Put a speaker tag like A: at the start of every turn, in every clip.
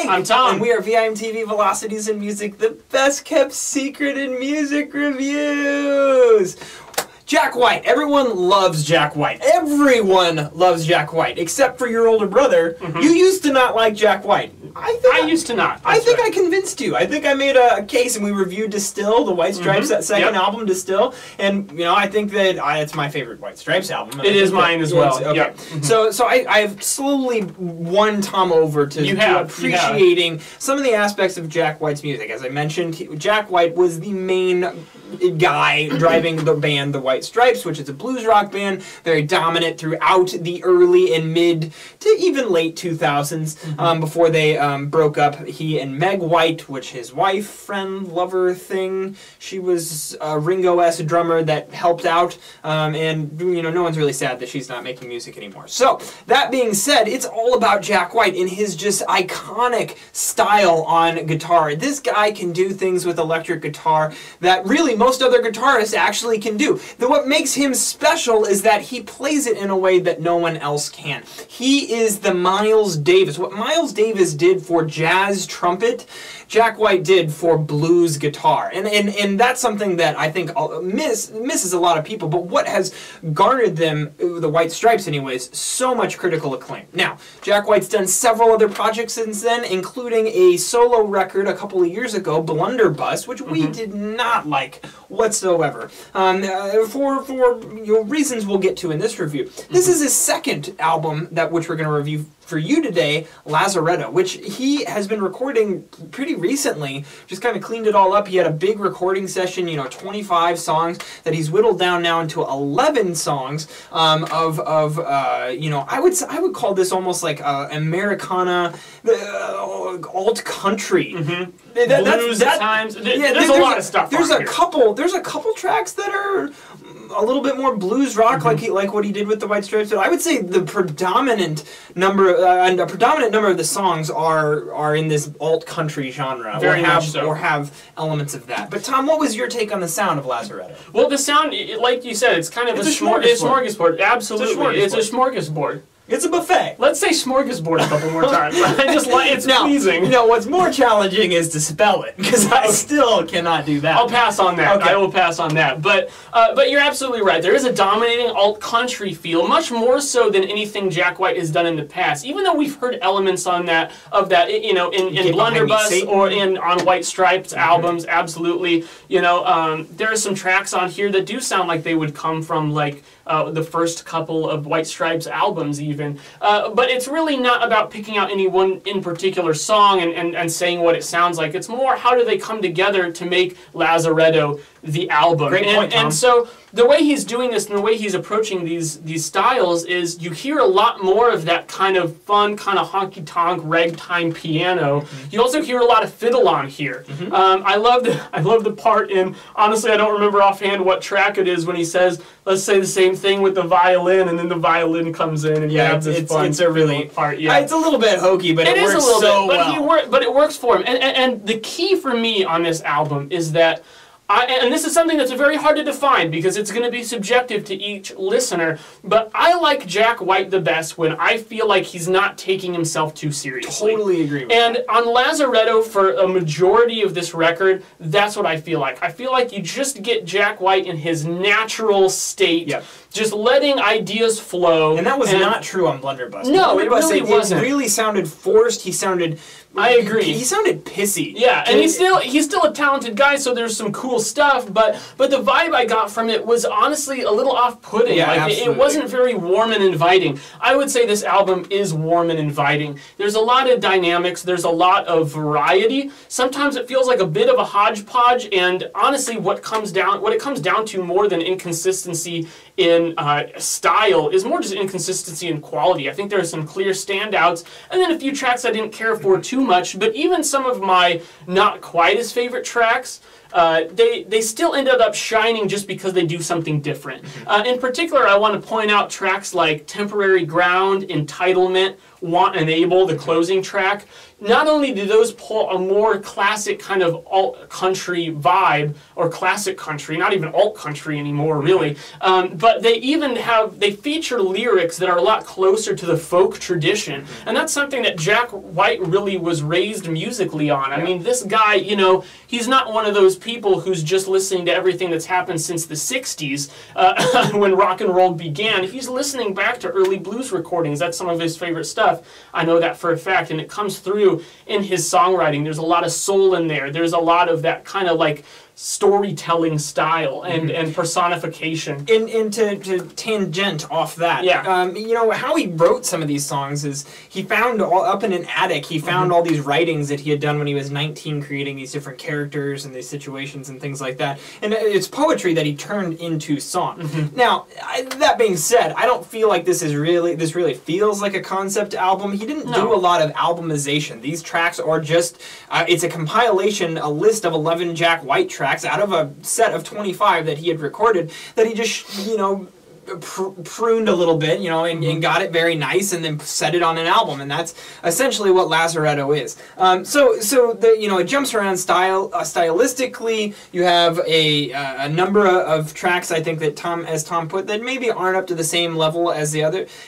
A: Mike.
B: I'm Tom.
A: And we are VIMTV Velocities in Music, the best kept secret in music reviews. Jack White. Everyone loves Jack White. Everyone loves Jack White, except for your older brother. You used to not like Jack White.
B: I used to not.
A: I think I convinced you. I think I made a case, and we reviewed Distill, the White Stripes, that second album, Distill. And, you know, I think that it's my favorite White Stripes album.
B: It is mine as well.
A: Okay. So I've slowly won Tom over to appreciating some of the aspects of Jack White's music. As I mentioned, Jack White was the main guy driving the band, the White Stripes, which is a blues rock band, very dominant throughout the early and mid to even late 2000s, before they broke up. He and Meg White, which his wife, friend, lover thing, she was a Ringo-esque drummer that helped out, and you know, no one's really sad that she's not making music anymore. So, that being said, it's all about Jack White in his just iconic style on guitar. This guy can do things with electric guitar that really most other guitarists actually can do. What makes him special is that he plays it in a way that no one else can. He is the Miles Davis. What Miles Davis did for jazz trumpet, Jack White did for blues guitar. And that's something that I think misses a lot of people, but what has garnered them, the White Stripes anyways, so much critical acclaim. Now, Jack White's done several other projects since then, including a solo record a couple of years ago, Blunderbuss, which we did not like whatsoever, for reasons we'll get to in this review. This is his second album which we're going to review for you today, Lazaretto, which he has been recording pretty recently, just kind of cleaned it all up. He had a big recording session, you know, 25 songs that he's whittled down now into 11 songs you know, I would call this almost like Americana, alt country.
B: Blues at times. There's a lot of stuff.
A: There's a couple tracks that are a little bit more blues rock, like what he did with the White Stripes. But I would say the predominant number of the songs are in this alt country genre, or have elements of that. But Tom, what was your take on the sound of Lazaretto?
B: Well, the sound, like you said, it's kind of a smorgasbord. Absolutely, it's a smorgasbord.
A: It's a buffet.
B: Let's say smorgasbord a couple more times. I just like it's pleasing.
A: You know, what's more challenging is to spell it, because I still cannot do that.
B: I'll pass on that. Okay. I will pass on that. But you're absolutely right. There is a dominating alt country feel, much more so than anything Jack White has done in the past. Even though we've heard elements of that, you know, in Blunderbuss or on White Stripes albums, absolutely. You know, there are some tracks on here that do sound like they would come from like the first couple of White Stripes albums even. But it's really not about picking out any one in particular song and saying what it sounds like. It's more how do they come together to make Lazaretto the album.
A: Great point, Tom.
B: And so the way he's doing this and the way he's approaching these styles is you hear a lot more of that kind of fun, kind of honky-tonk ragtime piano. You also hear a lot of fiddle on here. I love the part in, honestly I don't remember offhand what track it is when he says, let's say the same thing with the violin, and then the violin comes in and you have this fun
A: it's a really
B: part.
A: It's a little bit hokey, but it works so well.
B: But it works for him. And the key for me on this album is that and this is something that's very hard to define because it's going to be subjective to each listener, but I like Jack White the best when I feel like he's not taking himself too seriously.
A: Totally agree with
B: that. And on Lazaretto, for a majority of this record, that's what I feel like. I feel like you just get Jack White in his natural state, just letting ideas flow.
A: And that was not true on Blunderbuss.
B: No, it really wasn't.
A: It really sounded forced. He sounded...
B: I agree.
A: He sounded pissy.
B: Yeah, and he's still a talented guy, so there's some cool stuff, but the vibe I got from it was honestly a little off-putting.
A: Yeah,
B: like it wasn't very warm and inviting. I would say this album is warm and inviting. There's a lot of dynamics, there's a lot of variety. Sometimes it feels like a bit of a hodgepodge, and honestly what it comes down to more than inconsistency in style is more just inconsistency in quality. I think there are some clear standouts, and then a few tracks I didn't care for too much, but even some of my not quite as favorite tracks, they still ended up shining just because they do something different. In particular, I want to point out tracks like Temporary Ground, Entitlement, Want and Able, the closing track. not only do those pull a more classic kind of alt country vibe, or classic country, not even alt country anymore, really, but they feature lyrics that are a lot closer to the folk tradition, and that's something that Jack White really was raised musically on. I mean, this guy, you know, he's not one of those people who's just listening to everything that's happened since the 60s when rock and roll began. He's listening back to early blues recordings. That's some of his favorite stuff. I know that for a fact, and it comes through in his songwriting. There's a lot of soul in there. There's a lot of that kind of like storytelling style and personification.
A: And to tangent off that, you know, how he wrote some of these songs is he found up in an attic, he found all these writings that he had done when he was 19, creating these different characters and these situations and things like that. And it's poetry that he turned into song. Now, that being said, I don't feel like this really feels like a concept album. He didn't do a lot of albumization. These tracks are just, it's a compilation, a list of 11 Jack White tracks out of a set of 25 that he had recorded that he just, you know, pruned a little bit, you know, and got it very nice, and then set it on an album, and that's essentially what Lazaretto is. So you know, it jumps around stylistically. You have a number of tracks, I think, that as Tom put, that maybe aren't up to the same level as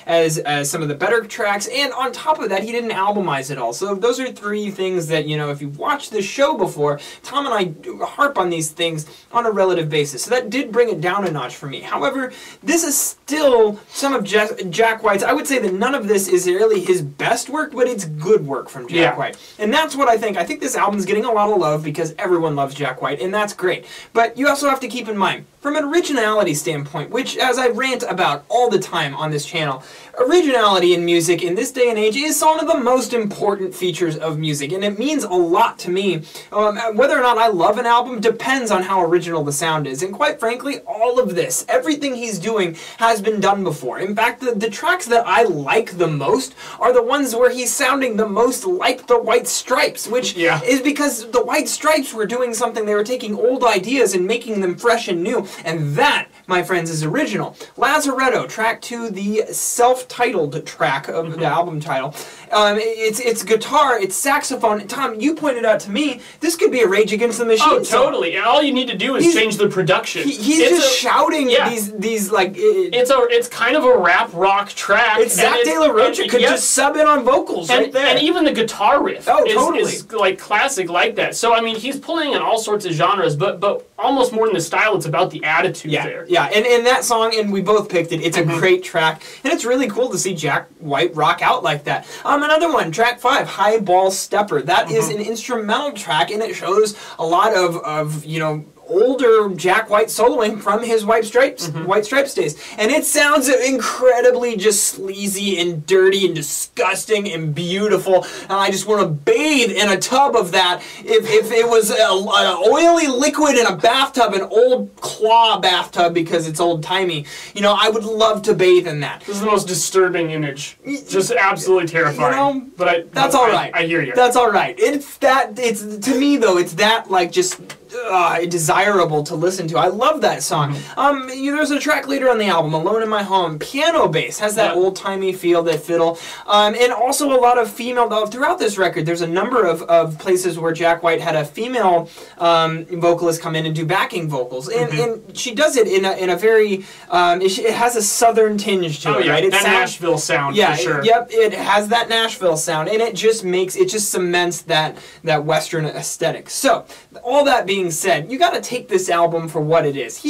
A: as some of the better tracks, and on top of that, he didn't albumize it all. So those are three things that, you know, if you've watched this show before, Tom and I harp on these things on a relative basis. So that did bring it down a notch for me. However, this is still some of Jack White's. I would say that none of this is really his best work, but it's good work from Jack White. And that's what I think. I think this album's getting a lot of love because everyone loves Jack White, and that's great. But you also have to keep in mind, from an originality standpoint, which, as I rant about all the time on this channel, originality in music in this day and age is one of the most important features of music, and it means a lot to me. Whether or not I love an album depends on how original the sound is, and quite frankly, all of this, everything he's doing, has been done before. In fact, the tracks that I like the most are the ones where he's sounding the most like the White Stripes, which is because the White Stripes were doing something. They were taking old ideas and making them fresh and new. And that, my friends, is original. Lazaretto, track 2, the self-titled track of the album title. It's guitar, it's saxophone. Tom, you pointed out to me, this could be a Rage Against the Machine song.
B: Totally. And all you need to do is change the production.
A: He's just shouting these like...
B: It's kind of a rap rock track.
A: It's Zach De La Rocha could just sub in on vocals right there.
B: And even the guitar riff is like classic like that. So, I mean, he's pulling in all sorts of genres, but almost more than the style, it's about the attitude there.
A: Yeah, and that song, and we both picked it, it's a great track, and it's really cool to see Jack White rock out like that. Another one, track 5, High Ball Stepper. That is an instrumental track, and it shows a lot of you know, older Jack White soloing from his White Stripes days. And it sounds incredibly just sleazy and dirty and disgusting and beautiful. And I just want to bathe in a tub of that. If it was an oily liquid in a bathtub, an old claw bathtub because it's old-timey, you know, I would love to bathe in that.
B: This is the most disturbing image. Just absolutely terrifying.
A: You know,
B: but
A: that's all right.
B: I hear you.
A: That's all right. It's to me though, it's that like just desirable to listen to. I love that song. There's a track later on the album, Alone in My Home. Piano bass has that old-timey feel, that fiddle, and also a lot of female. Throughout this record, there's a number of places where Jack White had a female vocalist come in and do backing vocals, and she does it in a very it has a southern tinge to it, right? It's
B: Nashville sound, for sure.
A: It has that Nashville sound, and it just cements that Western aesthetic. So, all that being said, you got to take this album for what it is.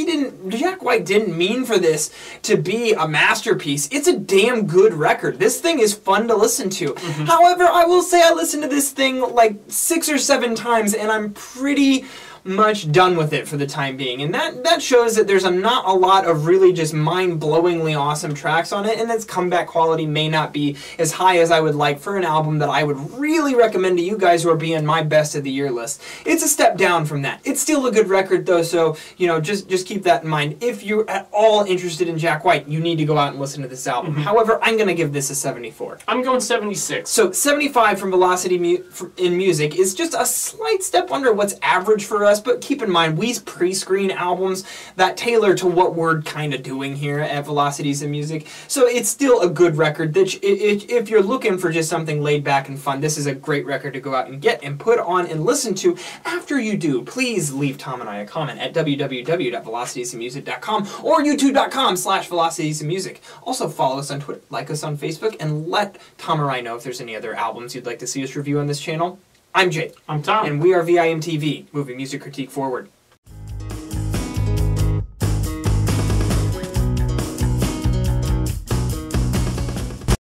A: Jack White didn't mean for this to be a masterpiece. It's a damn good record. This thing is fun to listen to. However, I will say I listened to this thing like 6 or 7 times, and I'm pretty much done with it for the time being, and that shows that there's not a lot of really just mind-blowingly awesome tracks on it, and its comeback quality may not be as high as I would like for an album that I would really recommend to you guys who are being my best of the year list. It's a step down from that. It's still a good record though, so you know, just keep that in mind. If you're at all interested in Jack White, you need to go out and listen to this album. However, I'm gonna give this a 74.
B: I'm going 76.
A: So 75 from Velocity in Music is just a slight step under what's average for us. best, but keep in mind, we pre-screen albums that tailor to what we're kind of doing here at Velocities in Music. So it's still a good record. That if you're looking for just something laid back and fun, this is a great record to go out and get and put on and listen to. After you do, please leave Tom and I a comment at www.velocitiesinmusic.com or youtube.com/velocitiesinmusic. Also follow us on Twitter, like us on Facebook, and let Tom or I know if there's any other albums you'd like to see us review on this channel. I'm Jake.
B: I'm Tom.
A: And we are VIMTV, moving music critique forward.